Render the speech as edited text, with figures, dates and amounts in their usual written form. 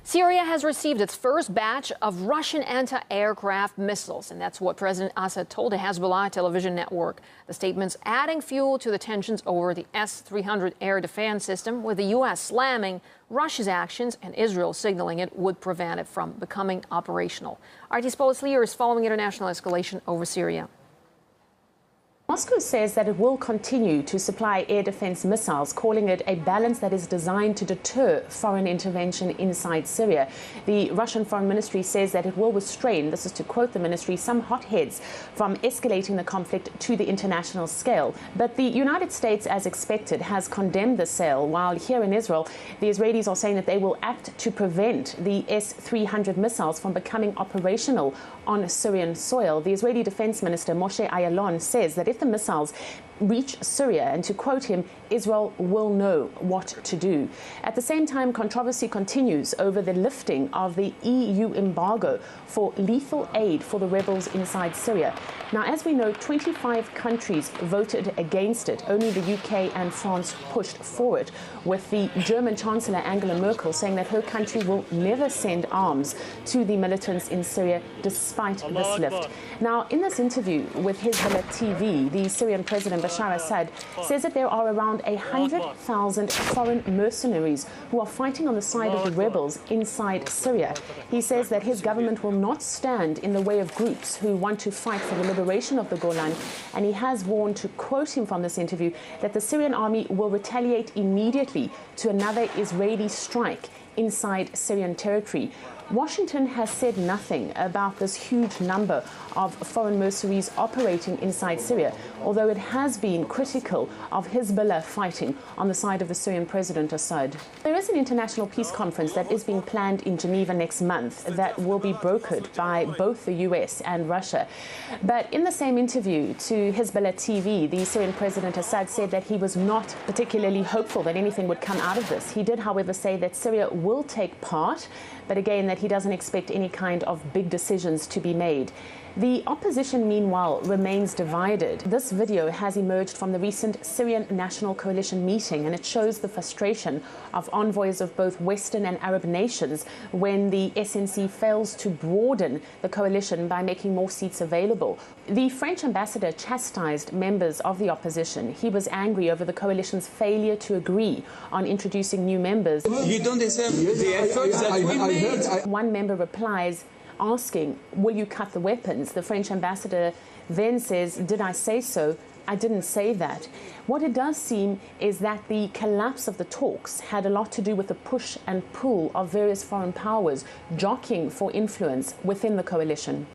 Syria has received its first batch of Russian anti-aircraft missiles, and that's what President Assad told the Hezbollah television network. The statement's adding fuel to the tensions over the S-300 air defense system, with the U.S. slamming Russia's actions and Israel signaling it would prevent it from becoming operational. RT's Paulus Lear is following international escalation over Syria. Moscow says that it will continue to supply air defense missiles, calling it a balance that is designed to deter foreign intervention inside Syria. The Russian Foreign Ministry says that it will restrain, this is to quote the ministry, some hotheads from escalating the conflict to the international scale. But the United States, as expected, has condemned the sale, while here in Israel, the Israelis are saying that they will act to prevent the S-300 missiles from becoming operational on Syrian soil. The Israeli Defense Minister Moshe Ayalon says that if the missiles reach Syria, and to quote him, Israel will know what to do. At the same time, controversy continues over the lifting of the EU embargo for lethal aid for the rebels inside Syria. Now, as we know, 25 countries voted against it. Only the UK and France pushed for it, with the German Chancellor Angela Merkel saying that her country will never send arms to the militants in Syria despite this lift. Now, in this interview with Hezbollah TV, the Syrian President Bashar Assad says that there are around 100,000 foreign mercenaries who are fighting on the side of the rebels inside Syria. He says that his government will not stand in the way of groups who want to fight for the liberation of the Golan, and he has warned, to quote him from this interview, that the Syrian army will retaliate immediately to another Israeli strike inside Syrian territory. Washington has said nothing about this huge number of foreign mercenaries operating inside Syria, although it has been critical of Hezbollah fighting on the side of the Syrian President Assad. There is an international peace conference that is being planned in Geneva next month that will be brokered by both the US and Russia. But in the same interview to Hezbollah TV, the Syrian President Assad said that he was not particularly hopeful that anything would come out of this. He did, however, say that Syria will take part, but again that he doesn't expect any kind of big decisions to be made. The opposition, meanwhile, remains divided. This video has emerged from the recent Syrian National Coalition meeting, and it shows the frustration of envoys of both Western and Arab nations when the SNC fails to broaden the coalition by making more seats available. The French ambassador chastised members of the opposition. He was angry over the coalition's failure to agree on introducing new members. You don't deserve the efforts that we made. One member replies, asking, will you cut the weapons? The French ambassador then says, did I say so? I didn't say that. What it does seem is that the collapse of the talks had a lot to do with the push and pull of various foreign powers jockeying for influence within the coalition.